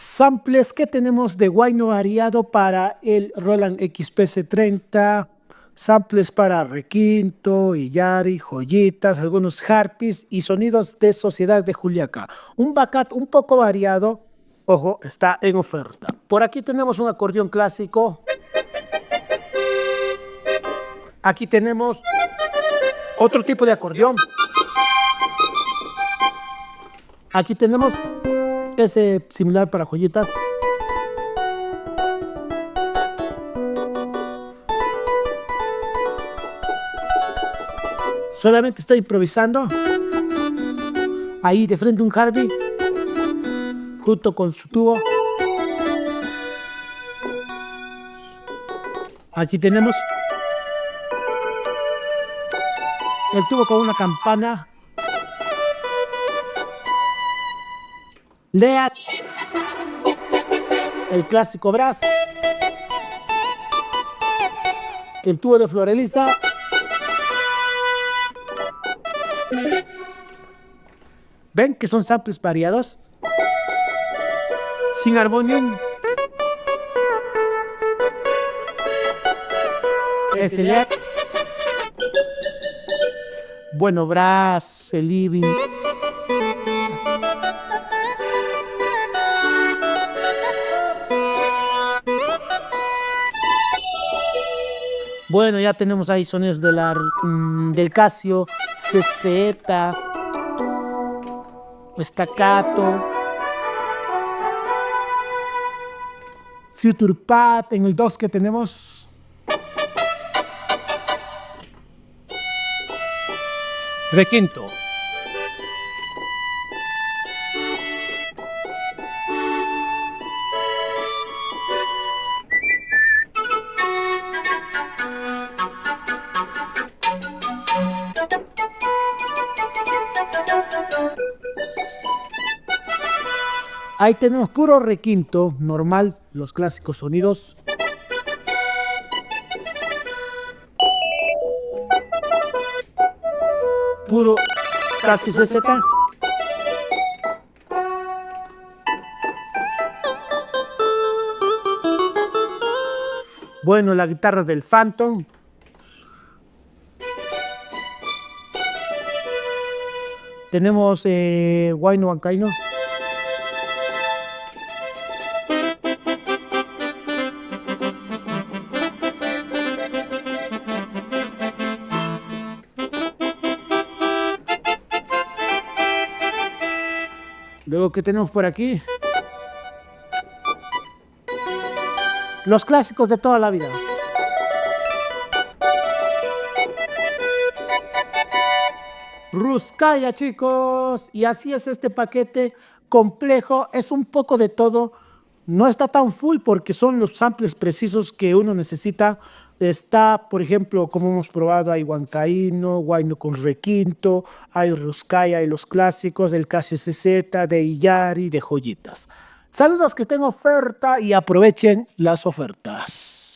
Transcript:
Samples que tenemos de guayno variado para el Roland XPC30, samples para requinto, Illari, joyitas, algunos harpies y sonidos de Sociedad de Juliaca. Un backup un poco variado, ojo, está en oferta. Por aquí tenemos un acordeón clásico. Aquí tenemos otro tipo de acordeón. Aquí tenemos ese similar para joyitas. Solamente estoy improvisando. Ahí de frente un Harvey, junto con su tubo. Aquí tenemos el tubo con una campana. Lead, el clásico brass, el tubo de Floreliza, ven que son samples variados, sin armonium, este lead, bueno, brass, el living. Bueno, ya tenemos ahí sonidos del Casio, CZ, staccato, Future Pad en el 2 que tenemos. Requinto. Ahí tenemos puro requinto, normal, los clásicos sonidos. Puro Casio CZ. Bueno, la guitarra del Phantom. Tenemos guayno huancaíno. Luego, ¿qué tenemos por aquí? Los clásicos de toda la vida. Ruskaya, chicos. Y así es este paquete complejo. Es un poco de todo. No está tan full porque son los samples precisos que uno necesita. Está, por ejemplo, como hemos probado, hay huancaíno, guayno con requinto, hay Ruskaya, hay los clásicos, del Casio CZ, de Illari, de joyitas. Saludos, que estén oferta y aprovechen las ofertas.